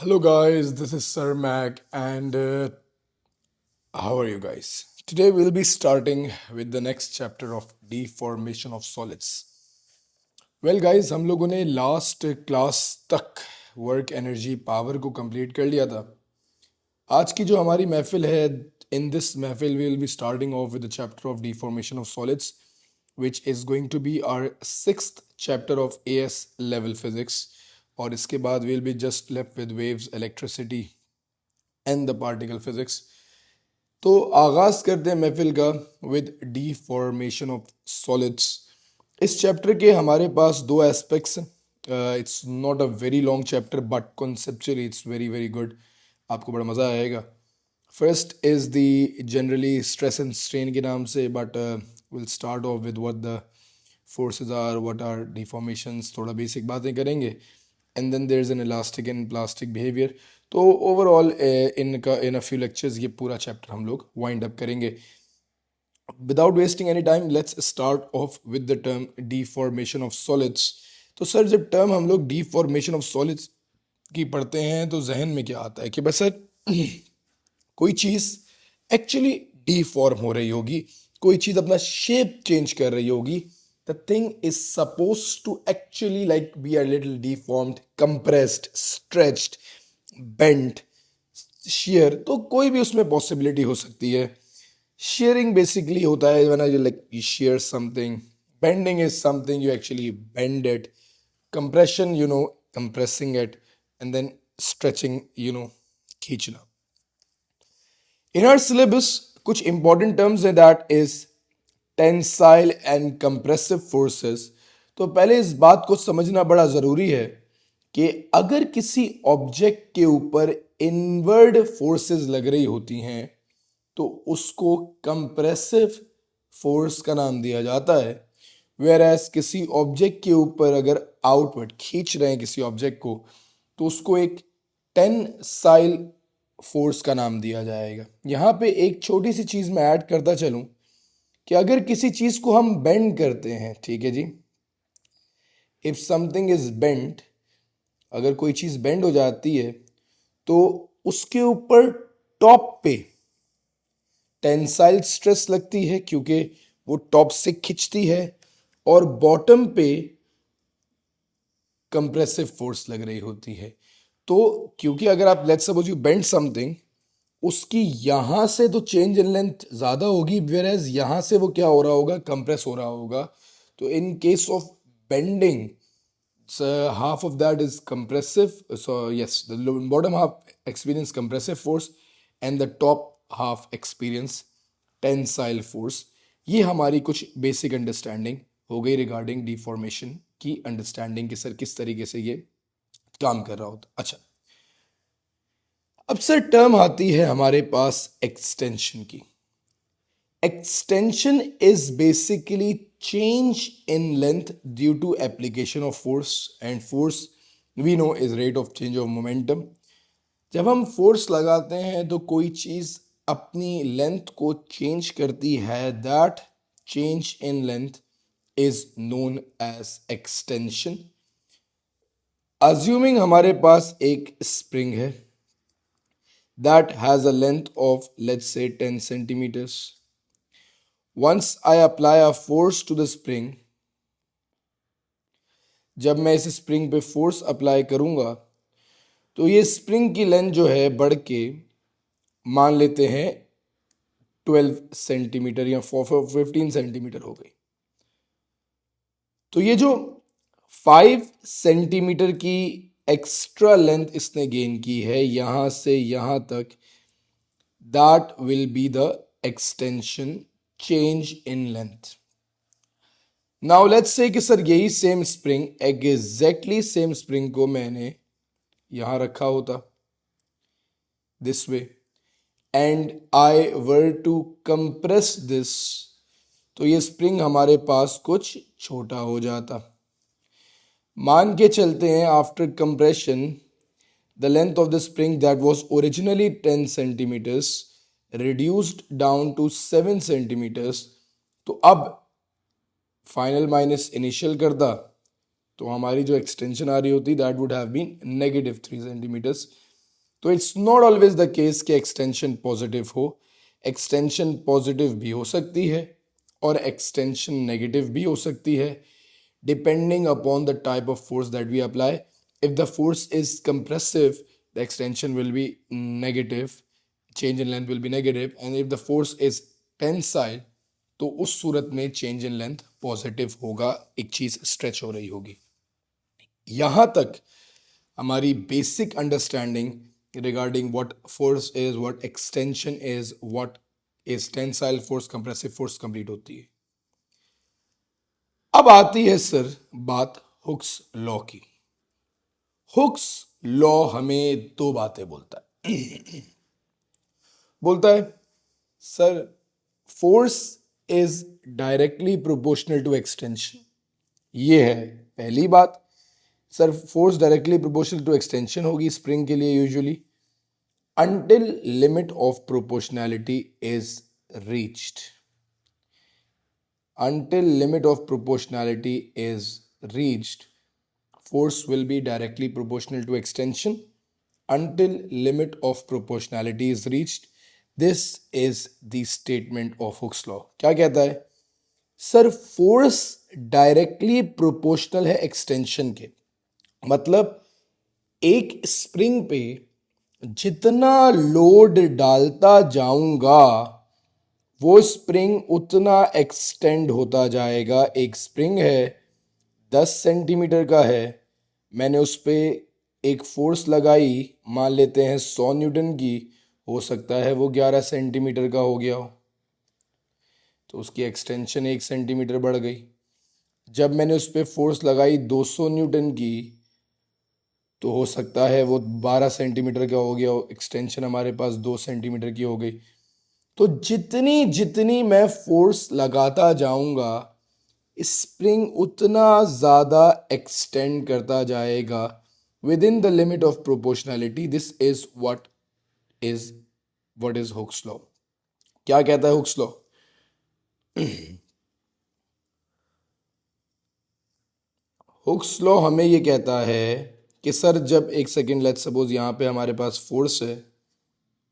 Hello, guys. This is Sir Mac, and how are you guys? Today, we'll be starting with the next chapter of deformation of solids. Well, guys, हम लोगों ने last class तक work energy power को complete कर लिया था. आज की जो हमारी महफिल है, इन दिस महफिल we will be starting off with the chapter of deformation of solids, which is going to be our sixth chapter of AS level physics. और इसके बाद we'll be just left with waves, electricity and the particle physics. तो आगाज करते हैं महफिल का with deformation of solids. इस चैप्टर के हमारे पास दो aspects. It's not a very long chapter but conceptually it's very very good. आपको बड़ा मज़ा आएगा. First is the generally stress and strain के नाम से, but will start off with what the forces are, what are deformations, थोड़ा basic बातें करेंगे. And then there is an elastic and plastic behaviour. तो overall in a few lectures ये पूरा chapter हम लोग वाइंड अप करेंगे. Without wasting any time let's start off with the term deformation of solids. तो sir, जब term हम लोग डिफॉर्मेशन ऑफ सॉलिड्स की पढ़ते हैं तो जहन में क्या आता है कि बस सर कोई चीज़ एक्चुअली डिफॉर्म हो रही होगी, कोई चीज़ अपना शेप चेंज कर रही होगी. The thing is suppose to actually like be a little deformed, compressed, stretched, bent, shear. तो कोई भी उसमें पॉसिबिलिटी हो सकती है. शेयरिंग बेसिकली होता है when you like you shear something. Bending is something you actually bend it. Compression, compressing it. And then stretching, खींचना. इन आवर सिलेबस कुछ इंपॉर्टेंट टर्म्स हैं, that is tensile and compressive forces. तो पहले इस बात को समझना बड़ा ज़रूरी है कि अगर किसी ऑब्जेक्ट के ऊपर इनवर्ड फोर्सेस लग रही होती हैं तो उसको कंप्रेसिव फोर्स का नाम दिया जाता है. वेयर एज किसी ऑब्जेक्ट के ऊपर अगर आउटवर्ड खींच रहे हैं किसी ऑब्जेक्ट को तो उसको एक टेंसाइल फोर्स का नाम दिया जाएगा. यहाँ पे एक छोटी सी चीज़ मैं ऐड करता चलूँ कि अगर किसी चीज़ को हम बेंड करते हैं, ठीक है जी, इफ समथिंग इज बेंड, अगर कोई चीज़ बेंड हो जाती है तो उसके ऊपर टॉप पे टेंसाइल स्ट्रेस लगती है क्योंकि वो टॉप से खिंचती है, और बॉटम पे कंप्रेसिव फोर्स लग रही होती है. तो क्योंकि अगर आप let's suppose you bend something, उसकी यहां से तो चेंज इन लेंथ ज़्यादा होगी, वेयर एज यहां से वो क्या हो रहा होगा, कंप्रेस हो रहा होगा. तो in case of bending, half of that is compressive. So yes, the bottom half experience compressive force and the top half experience tensile force. ये हमारी कुछ बेसिक अंडरस्टैंडिंग हो गई रिगार्डिंग डिफॉर्मेशन की अंडरस्टैंडिंग कि सर किस तरीके से ये काम कर रहा होता. अच्छा, अब सर टर्म आती है हमारे पास एक्सटेंशन की. Extension is basically change in length due to application of force, and force we know is rate of change of momentum. जब हम फोर्स लगाते हैं तो कोई चीज़ अपनी लेंथ को चेंज करती है, that change in length is known as extension. Assuming हमारे पास एक स्प्रिंग है that has a length of let's say 10 centimetres. Once I apply a force to the spring, जब मैं इस स्प्रिंग पे फोर्स अप्लाई करूंगा तो ये स्प्रिंग की लेंथ जो है बढ़ के मान लेते हैं 12 सेंटीमीटर या 15 सेंटीमीटर हो गई. तो ये जो 5 सेंटीमीटर की एक्स्ट्रा लेंथ इसने गेन की है यहां से यहां तक, that will be the extension, change in length. Now let's say कि सर यही same spring, exactly same spring को मैंने यहां रखा होता this way, and I were to compress this, तो ये स्प्रिंग हमारे पास कुछ छोटा हो जाता. मान के चलते हैं after compression the length of the spring that was originally 10 centimetres reduced down to 7 centimetres. तो अब फाइनल माइनस इनिशियल करता तो हमारी जो एक्सटेंशन आ रही होती that would have been -3 centimetres. तो it's not always the case कि एक्सटेंशन पॉजिटिव हो, एक्सटेंशन पॉजिटिव भी हो सकती है और एक्सटेंशन नेगेटिव भी हो सकती है, depending upon the type of force that we apply. If the force is compressive, the extension will be negative, change in length will be negative, and if the force is tensile, तो उस सूरत में change in length positive होगा, एक चीज stretch हो रही होगी. यहां तक हमारी basic understanding regarding what force is, what extension is, what is tensile force, compressive force complete होती है. अब आती है सर बात हुक्स लॉ की. हुक्स लॉ हमें दो बातें बोलता है. बोलता है sir force is directly proportional to extension. ये है पहली बात. Sir force directly proportional to extension होगी स्प्रिंग के लिए usually until limit of proportionality is reached. Until limit of proportionality is reached, force will be directly proportional to extension. Until limit of proportionality is reached, this is the statement of Hooke's law. क्या कहता है sir? Force directly proportional है extension के. मतलब एक spring पे जितना load डालता जाऊंगा वो स्प्रिंग उतना एक्सटेंड होता जाएगा. एक स्प्रिंग है 10 सेंटीमीटर का है, मैंने उस पर एक फोर्स लगाई, मान लेते हैं 100 न्यूटन की, हो सकता है वो 11 सेंटीमीटर का हो गया हो, तो उसकी एक्सटेंशन 1 सेंटीमीटर बढ़ गई. जब मैंने उस पर फोर्स लगाई 200 न्यूटन की, तो हो सकता है वो 12 सेंटीमीटर का हो गया हो, एक्सटेंशन हमारे पास 2 सेंटीमीटर की हो गई. तो जितनी जितनी मैं फोर्स लगाता जाऊंगा स्प्रिंग उतना ज़्यादा एक्सटेंड करता जाएगा with in the limit of proportionality. This is what is Hooke's law. क्या कहता है हुक्स लॉ? हुक्स लॉ हमें ये कहता है कि सर जब एक सेकेंड, लेट्स सपोज यहाँ पे हमारे पास फोर्स है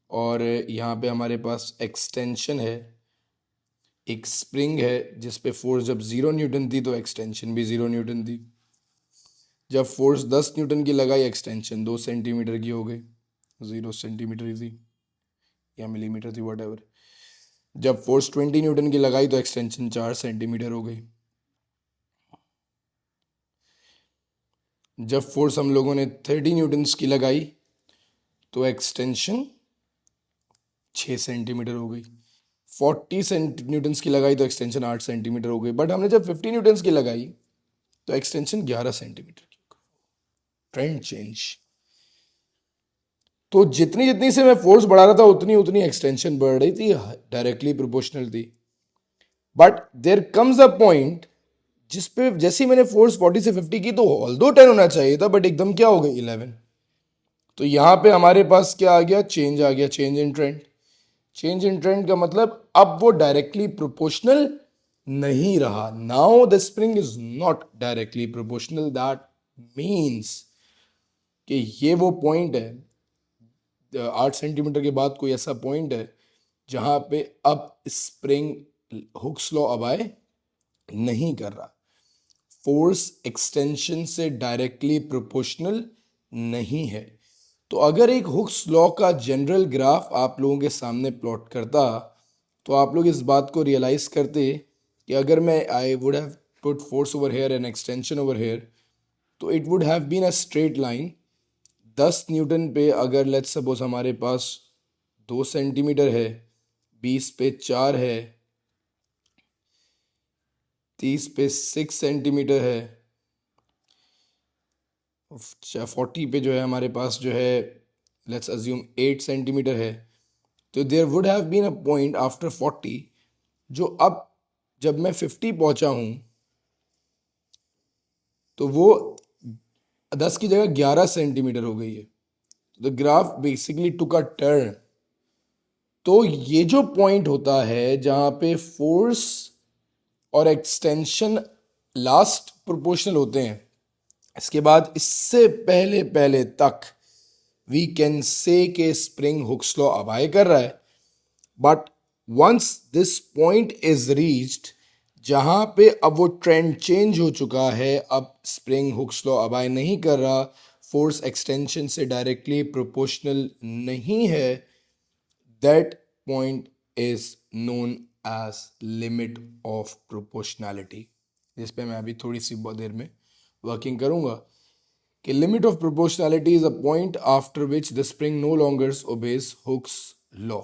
और यहाँ पे हमारे पास एक्सटेंशन है, एक स्प्रिंग है जिस पे फोर्स जब 0 न्यूटन थी तो एक्सटेंशन भी 0 न्यूटन थी. जब फोर्स 10 न्यूटन की लगाई एक्सटेंशन 2 सेंटीमीटर की हो गई, 0 सेंटीमीटर ही थी या मिलीमीटर थी वट. जब फोर्स 20 न्यूटन की लगाई तो एक्सटेंशन 4 सेंटीमीटर हो गई. जब फोर्स हम लोगों ने 30 न्यूटन्स की लगाई तो एक्सटेंशन 6 सेंटीमीटर हो गई. 40 न्यूटन्स की लगाई तो एक्सटेंशन 8 सेंटीमीटर हो गई. बट हमने जब 50 न्यूटन्स की लगाई तो एक्सटेंशन 11 सेंटीमीटर की हो गई. Trend change. तो जितनी जितनी से मैं फोर्स बढ़ा रहा था उतनी उतनी एक्सटेंशन बढ़ रही थी, डायरेक्टली प्रोपोर्शनल थी. But there comes a point जिस पे जैसे ही मैंने फोर्स 40 से 50 की तो ऑल्दो 10 होना चाहिए था, बट एकदम क्या हो गई 11. तो यहां पे हमारे पास क्या आ गया? चेंज आ गया, change in trend. Change in trend का मतलब अब वो डायरेक्टली प्रोपोर्शनल नहीं रहा. Now the spring is not directly proportional. That means कि ये वो पॉइंट है, 8 सेंटीमीटर के बाद कोई ऐसा पॉइंट है जहां पे अब स्प्रिंग हुक्स लॉ अबाय नहीं कर रहा. फोर्स एक्सटेंशन से डायरेक्टली प्रोपोर्शनल नहीं है. तो अगर एक हुक्स लॉ का जनरल ग्राफ आप लोगों के सामने प्लॉट करता तो आप लोग इस बात को रियलाइज करते कि अगर मैं I would have put force over here and extension over here, तो it would have been a straight line. 10 newton पे अगर लेट्स सपोज हमारे पास 2 सेंटीमीटर है, 20 पे 4 है, 30 पे 6 सेंटीमीटर है, 40 पे जो है हमारे पास जो है लेट्स अज्यूम 8 सेंटीमीटर है. तो there would have been a point after 40 जो अब जब मैं 50 पहुंचा हूं तो वो 10 की जगह 11 सेंटीमीटर हो गई है. The graph basically took a turn. तो ये जो पॉइंट होता है जहां पे फोर्स और एक्सटेंशन लास्ट प्रोपोर्शनल होते हैं, इसके बाद इससे पहले पहले तक वी कैन से कि स्प्रिंग हुक्स लॉ अबाय कर रहा है, but once this point is reached, जहां पे अब वो ट्रेंड चेंज हो चुका है, अब स्प्रिंग हुक्स लॉ अबाय नहीं कर रहा, फोर्स एक्सटेंशन से डायरेक्टली प्रोपोर्शनल नहीं है, that point is known age limit of proportionality, जिस पे मैं अभी थोड़ी सी बहुत देर में वर्किंग करूंगा कि limit of proportionality is a point after which the spring no longer obeys Hooke's law.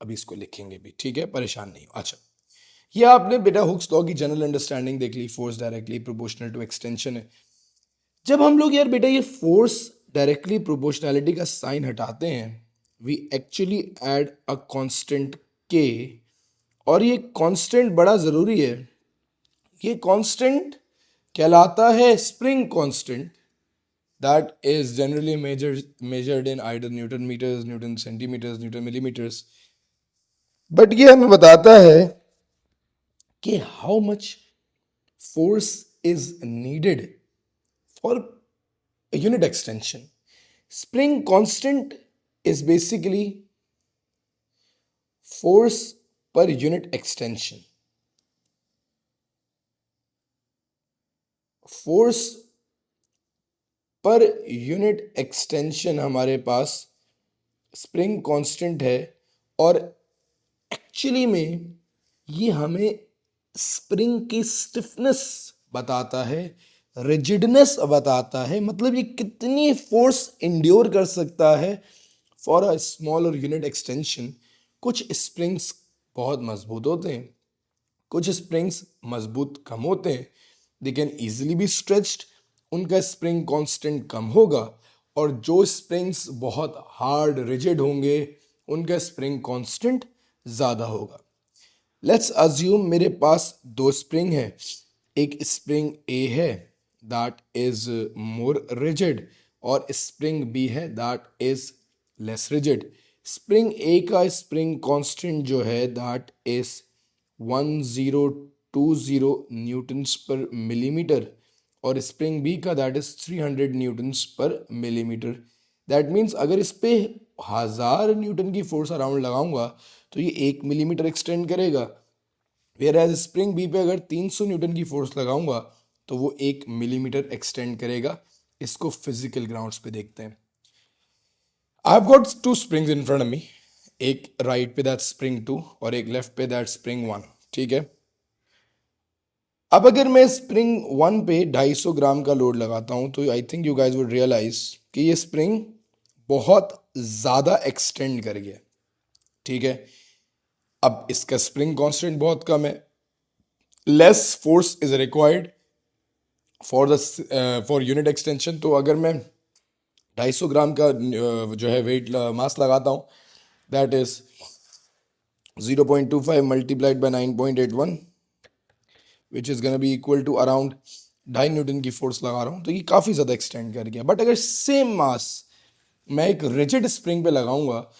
अभी इसको लिखेंगे भी, ठीक है, परेशान नहीं हो। अच्छा, ये आपने बेटा हुक्स लॉ की जनरल अंडरस्टैंडिंग देख ली, force directly proportional to extension है। जब हम लोग यार बेटा ये फोर्स डायरेक्टली प्रोपोर्शनैलिटी का साइन हटाते हैं, we actually add a constant K, और ये कांस्टेंट बड़ा जरूरी है। ये कांस्टेंट कहलाता है spring constant, that is generally measured in either newton metres, newton centimetres, newton millimetres, but ये हमें बताता है कि how much force is needed for unit extension. Spring constant is basically force per unit extension. Force per unit extension हमारे पास spring constant है, और actually में ये हमें स्प्रिंग की स्टिफनेस बताता है, रिजिडनेस बताता है, मतलब ये कितनी फोर्स इंड्योर कर सकता है फॉर अ स्मॉल और यूनिट एक्सटेंशन। कुछ स्प्रिंग्स बहुत मजबूत होते हैं, कुछ स्प्रिंग्स मजबूत कम होते हैं, they can easily B stretched, उनका स्प्रिंग कांस्टेंट कम होगा, और जो स्प्रिंग्स बहुत हार्ड रिजिड होंगे उनका स्प्रिंग कांस्टेंट ज़्यादा होगा। लेट्स अज्यूम मेरे पास दो स्प्रिंग है, एक स्प्रिंग ए है दैट इज मोर रिजिड, और स्प्रिंग बी है that is less rigid. Spring A का स्प्रिंग कांस्टेंट जो है that is 1020 newtons per millimetre, और स्प्रिंग बी का that is 300 newtons per millimetre. That means अगर इस पे 1000 न्यूटन की फोर्स अराउंड लगाऊंगा तो ये 1 मिलीमीटर एक्सटेंड करेगा, वेयर एज स्प्रिंग बी पे अगर 300 न्यूटन की फोर्स लगाऊंगा तो वो 1 मिलीमीटर एक्सटेंड करेगा। इसको फिजिकल ग्राउंड्स पे देखते हैं। I have got two springs in front of me, एक राइट पे दैट स्प्रिंग 2 और एक लेफ्ट पे दैट स्प्रिंग 1, ठीक है। अब अगर मैं स्प्रिंग 1 पे 250 ग्राम का लोड लगाता हूं तो I think you guys would realise कि ये स्प्रिंग बहुत ज़्यादा एक्सटेंड कर गया, ठीक है। अब इसका स्प्रिंग कांस्टेंट बहुत कम है, less force is required for unit extension. तो अगर मैं 250 ग्राम का जो है वेट मास लगाता हूँ, that is 0.25 multiplied by 9.81, which is gonna be equal to around 2.5 newton की फोर्स लगा रहा हूँ, तो ये काफ़ी ज़्यादा एक्सटेंड कर गया। बट अगर सेम मास मैं एक रिजिड स्प्रिंग पे लगाऊंगा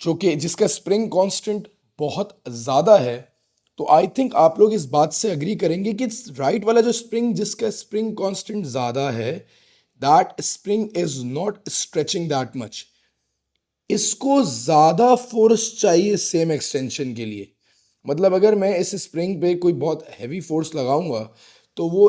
जो कि जिसका स्प्रिंग कांस्टेंट बहुत ज़्यादा है, तो आई थिंक आप लोग इस बात से अग्री करेंगे कि राइट वाला जो स्प्रिंग जिसका स्प्रिंग कांस्टेंट ज़्यादा है, that spring is not stretching that much, इसको ज़्यादा फोर्स चाहिए सेम एक्सटेंशन के लिए। मतलब अगर मैं इस स्प्रिंग पे कोई बहुत हैवी फोर्स लगाऊंगा तो वो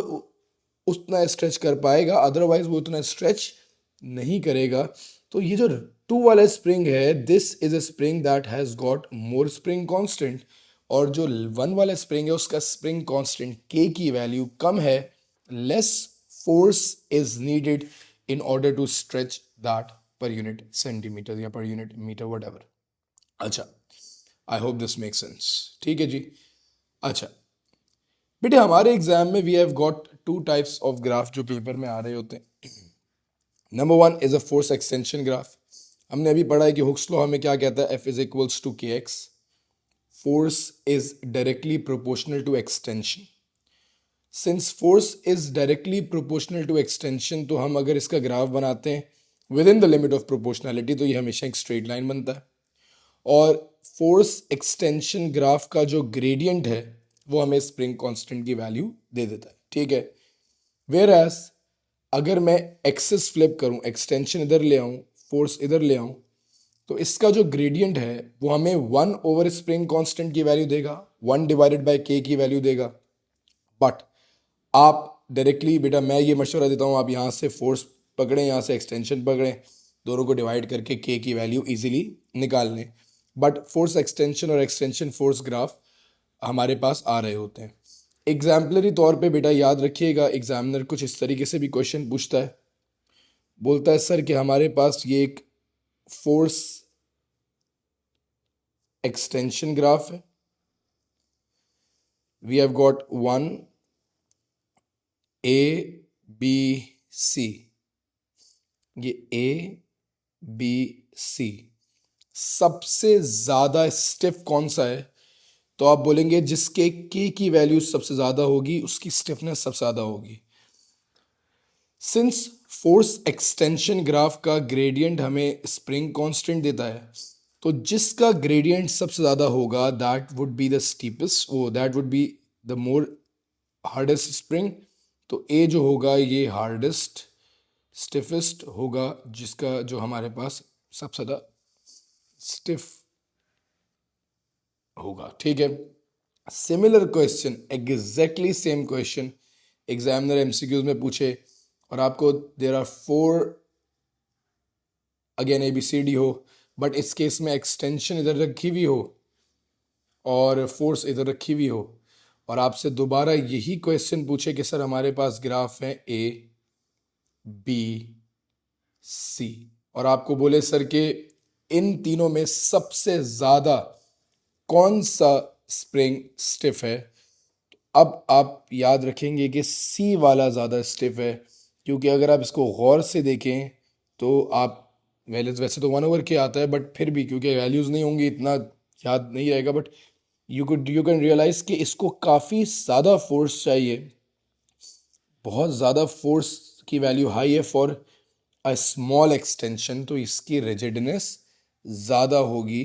उतना स्ट्रेच कर पाएगा, अदरवाइज वो उतना स्ट्रेच नहीं करेगा। तो ये जो 2 वाला स्प्रिंग है, this is a spring that has got more spring constant, और जो 1 वाला स्प्रिंग है उसका स्प्रिंग कांस्टेंट के की वैल्यू कम है, less force is needed in order to stretch that per unit centimetre या पर यूनिट मीटर वट। अच्छा, I hope this make sense, ठीक है जी। अच्छा बेटे, हमारे एग्जाम में we have got 2 types of graph जो पेपर में आ रहे होते हैं। Number 1 is a force extension graph. हमने अभी पढ़ा है कि हुक्स लॉ हमें क्या कहता है, एफ इज इक्वल्स टू के x, force is directly proportional to extension. Since force is directly proportional to extension, तो हम अगर इसका ग्राफ बनाते हैं with in the limit of proportionality तो ये हमेशा एक स्ट्रेट लाइन बनता है, और फोर्स एक्सटेंशन ग्राफ का जो ग्रेडियंट है वो हमें स्प्रिंग कांस्टेंट की वैल्यू दे देता है, ठीक है। वेयर एज अगर मैं एक्सेस फ्लिप करूं, एक्सटेंशन इधर ले आऊं, फोर्स इधर ले आऊं, तो इसका जो ग्रेडियंट है वो हमें 1 ओवर स्प्रिंग कांस्टेंट की वैल्यू देगा, 1/k की वैल्यू देगा। बट आप डायरेक्टली, बेटा मैं ये मशवरा देता हूँ, आप यहाँ से फोर्स पकड़ें, यहाँ से एक्सटेंशन पकड़ें, दोनों को डिवाइड करके के की वैल्यू इजीली निकाल लें। बट फोर्स एक्सटेंशन और एक्सटेंशन फोर्स ग्राफ हमारे पास आ रहे होते हैं। एग्जाम्पलरी तौर पे बेटा याद रखिएगा, एग्जामिनर कुछ इस तरीके से भी क्वेश्चन पूछता है, बोलता है सर कि हमारे पास ये एक फोर्स एक्सटेंशन ग्राफ है, we have got 1 A B C, ये A B C सबसे ज्यादा स्टिफ कौन सा है? तो आप बोलेंगे जिसके के की वैल्यू सबसे ज्यादा होगी उसकी स्टिफनेस सबसे ज्यादा होगी। सिंस फोर्स एक्सटेंशन ग्राफ का ग्रेडियंट हमें स्प्रिंग कांस्टेंट देता है, तो जिसका ग्रेडियंट सबसे ज्यादा होगा that would be the steepest, वो that would be the more hardest spring. तो ए जो होगा ये हार्डेस्ट स्टिफेस्ट होगा, जिसका जो हमारे पास सबसे ज्यादा स्टिफ होगा। ठीक है, similar question, exactly same question examiner MCQs में पूछे और आपको देयर आर 4 अगेन ABCD हो, बट इस केस में एक्सटेंशन इधर रखी हुई हो और फोर्स इधर रखी हुई हो, और आपसे दोबारा यही क्वेश्चन पूछे कि सर हमारे पास ग्राफ है ABC, और आपको बोले सर कि इन तीनों में सबसे ज्यादा कौन सा स्प्रिंग स्टिफ है, अब आप याद रखेंगे कि C वाला ज़्यादा स्टिफ है, क्योंकि अगर आप इसको गौर से देखें तो आप वैसे तो 1/k आता है, बट फिर भी क्योंकि वैल्यूज़ नहीं होंगी इतना याद नहीं रहेगा, बट यू कैन रियलाइज कि इसको काफ़ी ज़्यादा फोर्स चाहिए, बहुत ज़्यादा फोर्स की वैल्यू हाई है फॉर अ स्मॉल एक्सटेंशन, तो इसकी रिजिडनेस ज़्यादा होगी,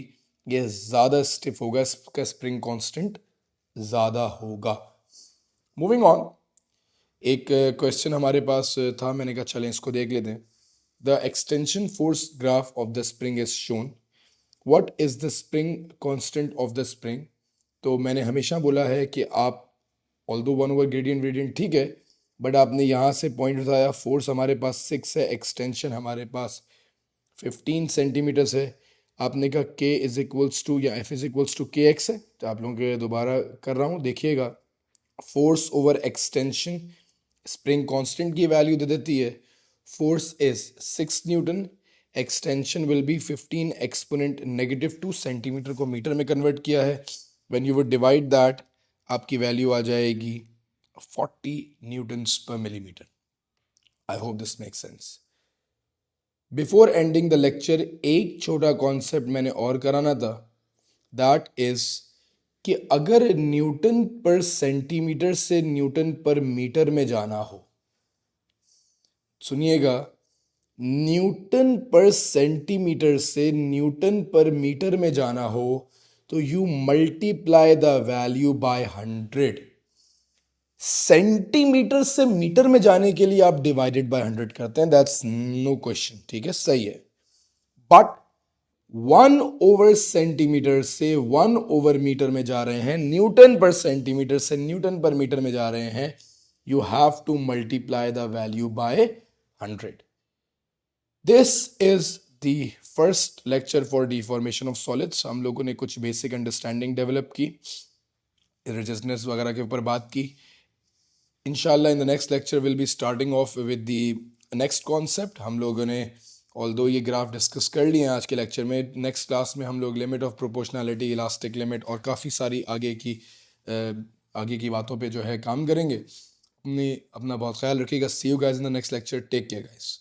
ये ज़्यादा स्टिफ होगा, इसका स्प्रिंग कांस्टेंट ज़्यादा होगा। मूविंग ऑन, एक क्वेश्चन हमारे पास था, मैंने कहा चलें इसको देख लेते हैं। The extension force graph of the spring is shown, what is the spring constant of the spring. तो मैंने हमेशा बोला है कि आप ऑल्दो 1/, ग्रेडियंट ठीक है, बट आपने यहाँ से पॉइंट उठाया, फोर्स हमारे पास 6 है, एक्सटेंशन हमारे पास 15 सेंटीमीटर्स है, आपने कहा K इज इक्वल्स टू या F is equals to KX है, तो आप लोगों के दोबारा कर रहा हूँ, देखिएगा force over extension spring constant की वैल्यू दे देती है, force is 6 Newton, extension will B 15 exponent -2 centimetre को मीटर में कन्वर्ट किया है, when you would divide that आपकी वैल्यू आ जाएगी 40 Newton's per millimetre. I hope this make sense. Before ending the lecture एक छोटा कॉन्सेप्ट मैंने और कराना था, दैट इज कि अगर न्यूटन पर सेंटीमीटर से न्यूटन पर मीटर में जाना हो, सुनिएगा, न्यूटन पर सेंटीमीटर से न्यूटन पर मीटर में जाना हो तो you multiply the value by 100। Centimetre से मीटर में जाने के लिए आप डिवाइडेड बाय 100 करते हैं, दैट्स नो क्वेश्चन, ठीक है, सही है। बट 1/, सेंटीमीटर से 1/, मीटर में जा रहे हैं, न्यूटन पर सेंटीमीटर से न्यूटन पर मीटर में जा रहे हैं, you have to multiply the value by 100। This is the first lecture for deformation of solids. हम लोगों ने कुछ बेसिक अंडरस्टैंडिंग डेवलप की, रेजिस्टेंस वगैरह के ऊपर बात की। इंशाल्लाह इन the next lecture will be starting off with the next concept. हम लोगों ने ऑल्दो ये ग्राफ डिस्कस कर लिए हैं आज के लेक्चर में, नेक्स्ट क्लास में हम लोग limit of proportionality, elastic limit और काफ़ी सारी आगे की बातों पे जो है काम करेंगे। अपना बहुत ख्याल रखिएगा। See you guys in the next lecture, take care guys.